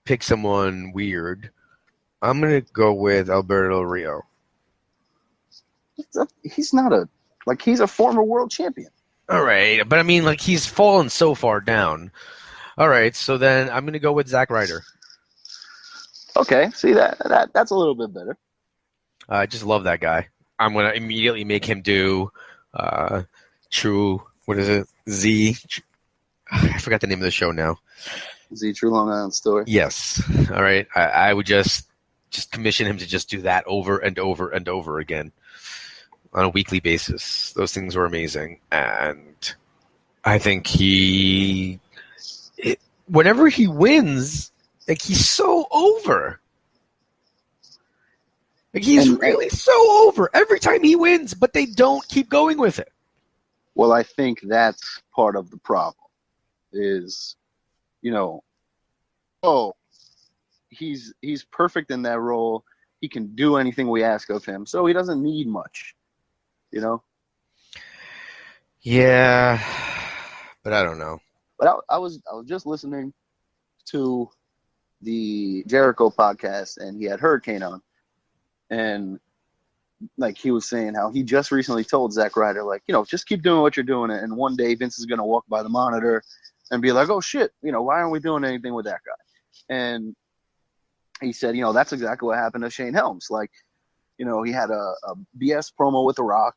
pick someone weird. I'm going to go with Alberto Del Rio. He's not he's a former world champion. All right, but I mean, he's fallen so far down. All right, so then I'm going to go with Zack Ryder. Okay, see that's a little bit better. I just love that guy. I'm going to immediately make him do True, what is it? Z. I forgot the name of the show now. Z True Long Island Story. Yes. All right. I would just commission him to just do that over and over and over again on a weekly basis. Those things were amazing. And I think whenever he wins, he's so over. He's really so over every time he wins, but they don't keep going with it. Well, I think that's part of the problem is, he's perfect in that role. He can do anything we ask of him, so he doesn't need much, Yeah, but I don't know. But I was just listening to the Jericho podcast, and he had Hurricane on, and he was saying how he just recently told Zack Ryder, just keep doing what you're doing, and one day Vince is going to walk by the monitor and be like, oh shit, why aren't we doing anything with that guy? And he said, that's exactly what happened to Shane Helms. He had a BS promo with The Rock,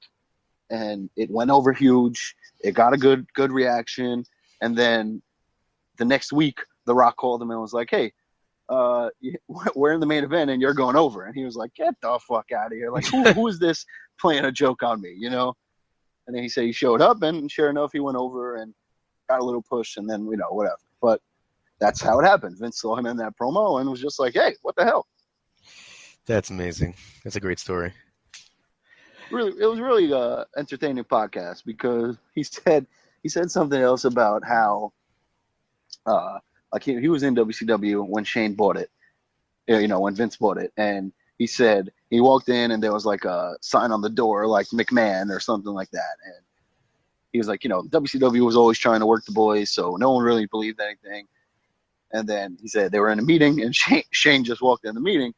and it went over huge. It got a good reaction, and then the next week, The Rock called him and was like, hey, we're in the main event and you're going over. And he was like, get the fuck out of here. Who is this playing a joke on me, And then he said he showed up, and sure enough, he went over and got a little push, and then, whatever. But that's how it happened. Vince saw him in that promo and was just like, hey, what the hell? That's amazing. That's a great story. Really, it was really entertaining podcast because he said something else about how he was in WCW when Shane bought it, when Vince bought it, and he said he walked in and there was a sign on the door like McMahon or something like that, and he was like, WCW was always trying to work the boys, so no one really believed anything. And then he said they were in a meeting, and Shane just walked in the meeting,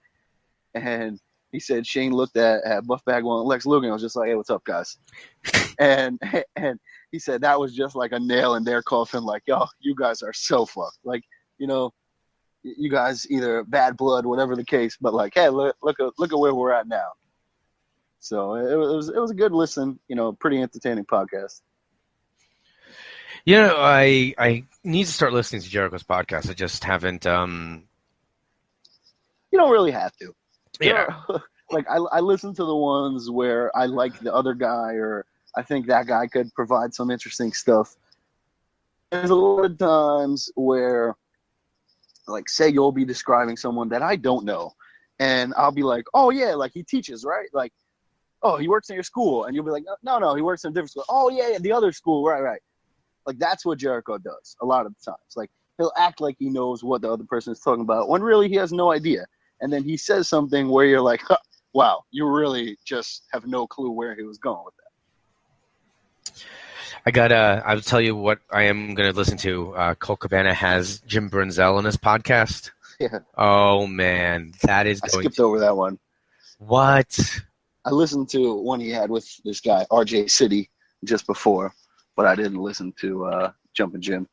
and he said Shane looked at Buff Bagwell and Lex Luger and was just like, "Hey, what's up, guys?" and he said that was just like a nail in their coffin. Like, yo, you guys are so fucked. Like, you guys either bad blood, whatever the case, but like, hey, look at where we're at now. So it was a good listen. Pretty entertaining podcast. I need to start listening to Jericho's podcast. I just haven't. You don't really have to. Yeah. Like I listen to the ones where I like the other guy, or I think that guy could provide some interesting stuff. There's a lot of times where, like, say you'll be describing someone that I don't know, and I'll be like, oh yeah, like he teaches, right? Like, oh, he works in your school, and you'll be like, no, he works in a different school. Oh yeah, the other school, right. Like, that's what Jericho does a lot of the times. Like, he'll act like he knows what the other person is talking about when really he has no idea. And then he says something where you're like, wow, you really just have no clue where he was going with that. I'll tell you what I am going to listen to. Colt Cabana has Jim Brunzell on his podcast. Yeah. Oh, man. That is I skipped over that one. What? I listened to one he had with this guy, RJ City, just before. But I didn't listen to Jumpin' Jim.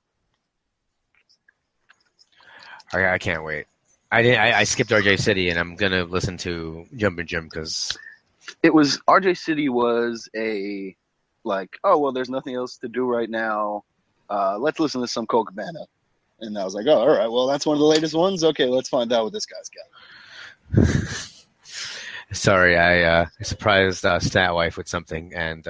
I can't wait. I skipped RJ City, and I'm gonna listen to Jumpin' Jim because it was RJ City was a like, oh well, there's nothing else to do right now. Let's listen to some Colt Cabana, and I was like, oh, all right, well that's one of the latest ones. Okay, let's find out what this guy's got. Sorry, I surprised Stat Wife with something, and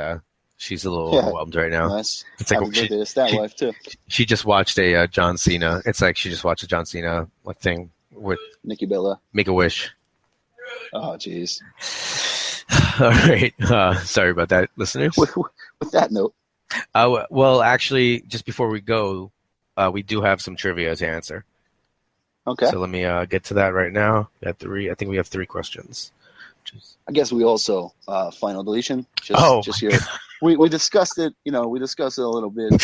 she's a little overwhelmed right now. Nice. It's like Stat Wife too. She just watched a John Cena. It's like she just watched a John Cena thing with Nikki Bella. Make a Wish. Oh, jeez. All right. Sorry about that, listeners. With that note. Well, actually, just before we go, we do have some trivia to answer. Okay. So let me get to that right now. I think we have 3 questions. I guess we also final deletion. Just here. We discussed it. We discussed it a little bit.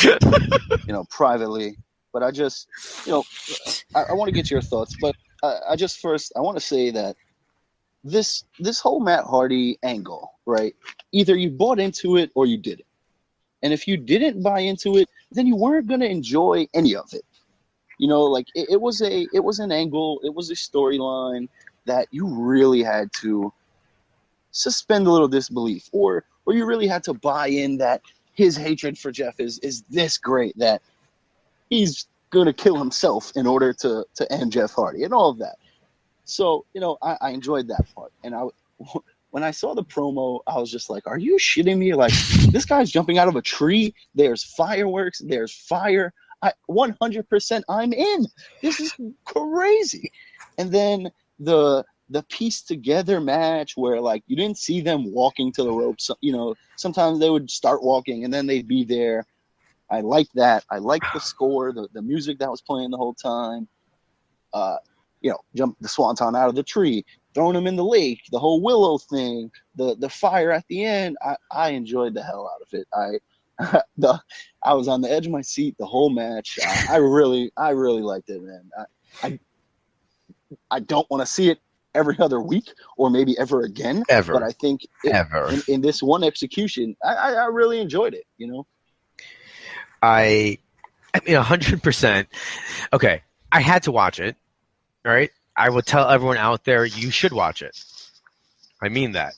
Privately. But I just, I want to get your thoughts. But I want to say that this whole Matt Hardy angle, right? Either you bought into it or you didn't. And if you didn't buy into it, then you weren't going to enjoy any of it. Like it was an angle, it was a storyline that you really had to suspend a little disbelief, or you really had to buy in that his hatred for Jeff is this great that he's going to kill himself in order to end Jeff Hardy and all of that. So, I enjoyed that part. And when I saw the promo, I was just like, are you shitting me? Like, this guy's jumping out of a tree. There's fireworks. There's fire. 100% I'm in. This is crazy. And then the piece together match where, like, you didn't see them walking to the ropes. Sometimes they would start walking and then they'd be there. I liked that. I liked the score, the music that was playing the whole time. Jump the Swanton out of the tree, throwing him in the lake, the whole Willow thing, the fire at the end. I enjoyed the hell out of it. I was on the edge of my seat the whole match. I really liked it, man. I don't want to see it every other week or maybe ever again. Ever. But I think in this one execution, I really enjoyed it, I mean, 100%. Okay, I had to watch it. All right, I will tell everyone out there you should watch it. I mean that.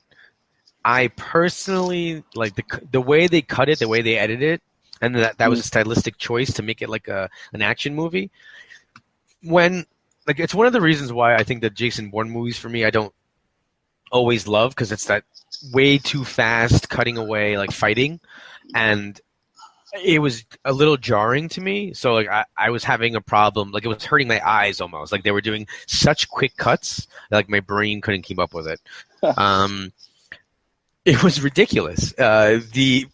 I personally like the way they cut it, the way they edited it, and that was a stylistic choice to make it like an action movie. It's one of the reasons why I think the Jason Bourne movies for me I don't always love, because it's that way too fast cutting away, like fighting, and it was a little jarring to me. So like I was having a problem, like it was hurting my eyes almost. Like they were doing such quick cuts, like my brain couldn't keep up with it. It was ridiculous.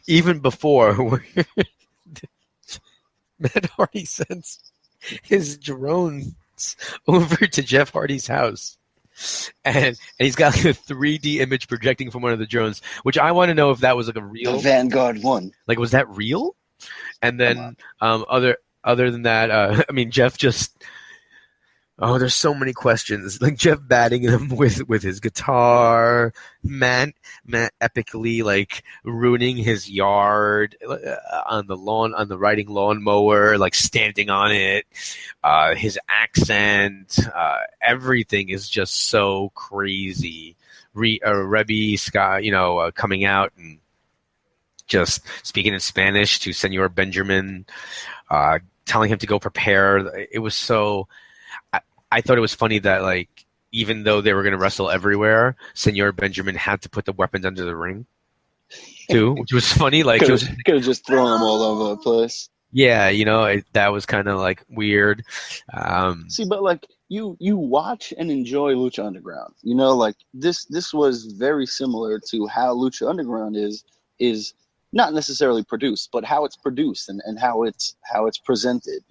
Even before Matt Hardy sends his drones over to Jeff Hardy's house and he's got like a 3D image projecting from one of the drones, which I want to know if that was like a real. The Vanguard 1. Like, was that real? And then Come other than that, I mean, Jeff just. Oh, there's so many questions. Like Jeff batting him with his guitar, Matt epically like ruining his yard on the riding lawnmower, like standing on it. His accent, everything is just so crazy. Rebby Scott, coming out and just speaking in Spanish to Senor Benjamin, telling him to go prepare. It was so. I thought it was funny that, like, even though they were going to wrestle everywhere, Senor Benjamin had to put the weapons under the ring, too, which was funny. Like, could have just thrown them all over the place. Yeah, that was kind of, like, weird. See, but, like, you watch and enjoy Lucha Underground. Like, this was very similar to how Lucha Underground is not necessarily produced, but how it's produced and how it's presented.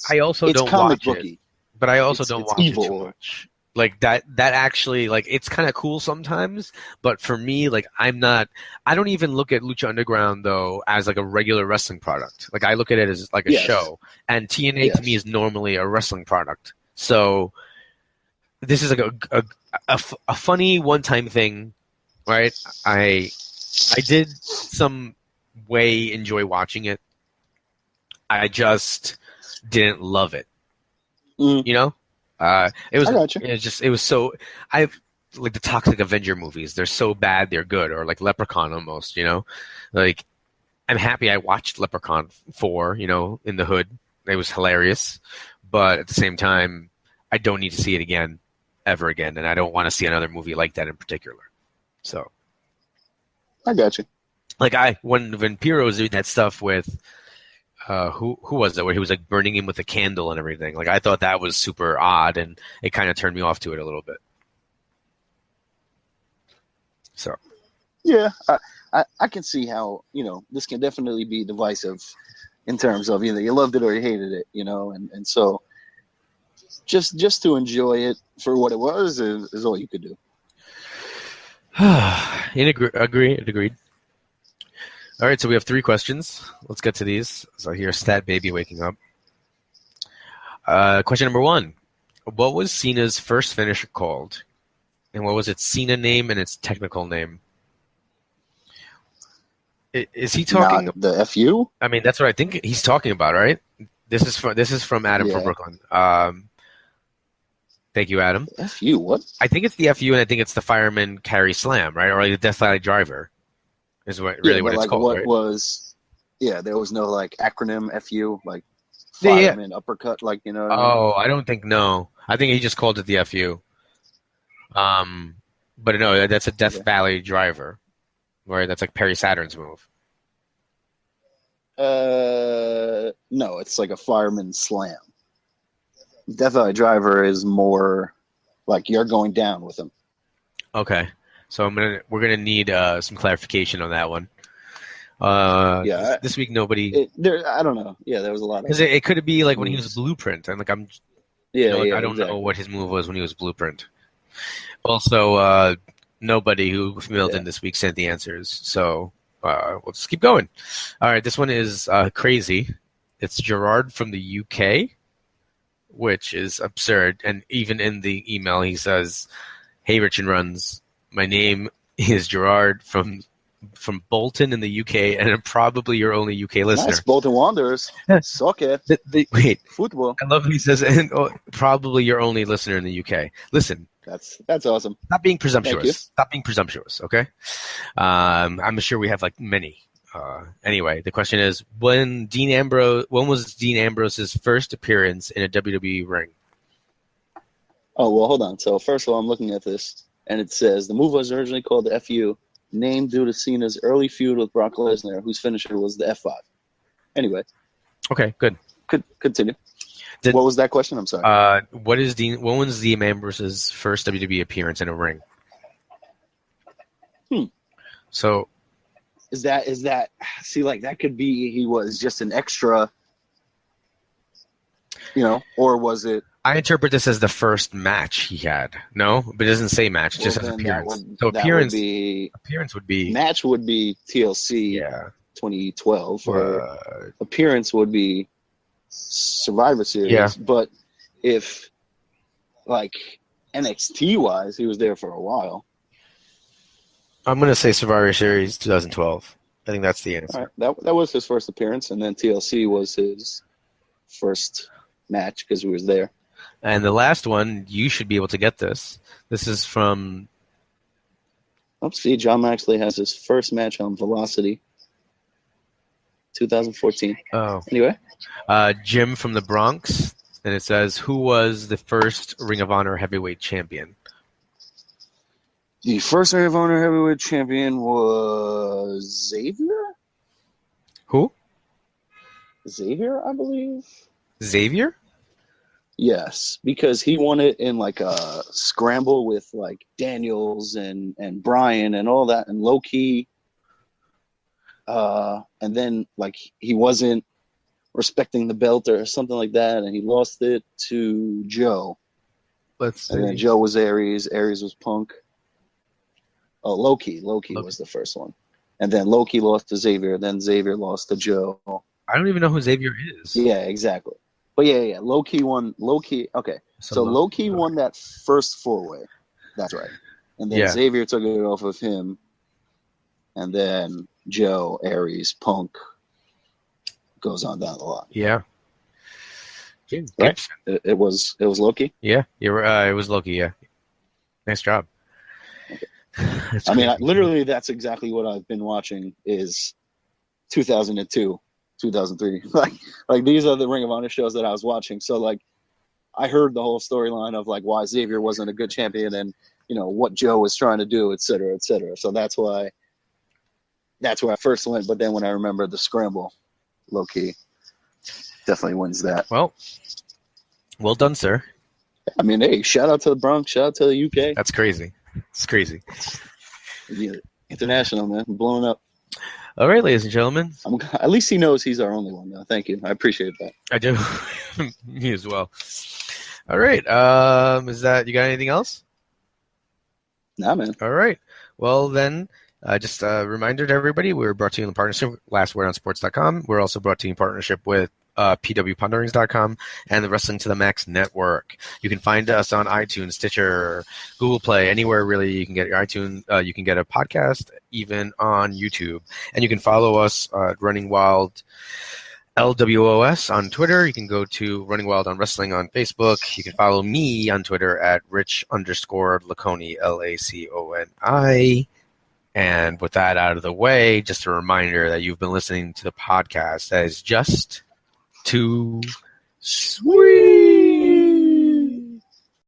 I also don't comic watch booky. it. But I also don't watch evil. it too much. Like that actually, like, it's kind of cool sometimes. But for me, like, I don't even look at Lucha Underground though as like a regular wrestling product. Like I look at it as like a show. And TNA to me is normally a wrestling product. So this is like a funny one-time thing, right? I did some way enjoy watching it. I just didn't love it. It was so like the Toxic Avenger movies. They're so bad they're good, or like Leprechaun almost. Like I'm happy I watched Leprechaun 4. In the hood, it was hilarious, but at the same time, I don't need to see it again, ever again, and I don't want to see another movie like that in particular. So I got you. Like when Vampiro was doing that stuff with. Who was it? Where he was like burning him with a candle and everything. Like I thought that was super odd, and it kind of turned me off to it a little bit. So, yeah, I can see how this can definitely be divisive in terms of either you loved it or you hated it, and so just to enjoy it for what it was is all you could do. Agreed. All right, so we have 3 questions. Let's get to these. So here's Stat Baby waking up. Question number 1. What was Cena's first finisher called? And what was its Cena name and its technical name? Is he talking... Not the FU? I mean, that's what I think he's talking about, right? This is from Adam from Brooklyn. Thank you, Adam. FU, what? I think it's the FU, and I think it's the Fireman Carry Slam, right? Or like the Death Valley Driver. Is what it's called, what right? There was no like acronym FU, like fireman uppercut, like what I don't think no. I think he just called it the FU. But no, that's a Death Valley Driver, right? That's like Perry Saturn's move. No, it's like a fireman slam. Death Valley Driver is more like you're going down with him. Okay. So we're gonna need some clarification on that one. This week nobody. I don't know. Yeah, there was a lot of. Because it could be like when he was Blueprint, and like I don't exactly. know what his move was when he was Blueprint. Also, nobody who mailed in this week sent the answers, so we'll just keep going. All right, this one is crazy. It's Gerard from the UK, which is absurd, and even in the email he says, "Hey, Rich and Runz. My name is Gerard from Bolton in the UK, and I'm probably your only UK listener." Nice, Bolton Wanderers. Suck it. Wait. Football. I love what he says, and probably your only listener in the UK. Listen. That's awesome. Stop being presumptuous. Stop being presumptuous, okay? I'm sure we have like many. Anyway, the question is, when was Dean Ambrose's first appearance in a WWE ring? Oh, well, hold on. So first of all, I'm looking at this. And it says, the move was originally called the FU, named due to Cena's early feud with Brock Lesnar, whose finisher was the F5. Anyway. Okay, good. Continue. What was that question? I'm sorry. When was Dean Ambrose's first WWE appearance in a ring? So. Is that, see, like, that could be he was just an extra, or was it I interpret this as the first match he had. No, but it doesn't say match. It just Well, says then appearance. Appearance would be match would be TLC yeah. 2012, or appearance would be Survivor Series. Yeah. But if like NXT wise, he was there for a while. I'm gonna say Survivor Series 2012. I think that's the answer. All right. That was his first appearance, and then TLC was his first match because he was there. And the last one, you should be able to get this. This is from. Oh, see, John Maxley has his first match on Velocity, 2014. Oh. Anyway. Jim from the Bronx, and it says, who was the first Ring of Honor heavyweight champion? The first Ring of Honor heavyweight champion was Xavier? Who? Xavier, I believe. Xavier? Yes, because he won it in like a scramble with like Daniels and Bryan and all that, and low key. And then like he wasn't respecting the belt or something like that, and he lost it to Joe. Let's see. And then Joe was Aries. Aries was Punk. Oh, Loki. Loki was the first one. And then Loki lost to Xavier. Then Xavier lost to Joe. I don't even know who Xavier is. Yeah, exactly. But yeah. Loki won. Okay. So Loki won that first four-way. That's right. And then Xavier took it off of him. And then Joe, Aries, Punk goes on down the line. Yeah. Right? It was Loki? Yeah, it was Loki, yeah. Nice job. Okay. I mean, literally, that's exactly what I've been watching is 2002, 2003. Like these are the Ring of Honor shows that I was watching. So, like, I heard the whole storyline of, like, why Xavier wasn't a good champion and, you know, what Joe was trying to do, et cetera, et cetera. So that's where I first went. But then when I remember the scramble, low-key, definitely wins that. Well done, sir. I mean, hey, shout out to the Bronx, shout out to the UK. That's crazy. It's crazy. Yeah, international, man. I'm blowing up. All right, ladies and gentlemen. At least he knows he's our only one, though. Thank you. I appreciate that. I do. Me as well. All right. Is that, you got anything else? Nah, man. All right. Well, then, just a reminder to everybody, we're brought to you in partnership with lastwordonsports.com. We're also brought to you in partnership with pwponderings.com and the Wrestling to the Max Network. You can find us on iTunes, Stitcher, Google Play, anywhere really you can get your iTunes. You can get a podcast, even on YouTube. And you can follow us at Running Wild LWOS on Twitter. You can go to Running Wild on Wrestling on Facebook. You can follow me on Twitter at Rich_Laconi, LACONI. And with that out of the way, just a reminder that you've been listening to the podcast that is just too sweet.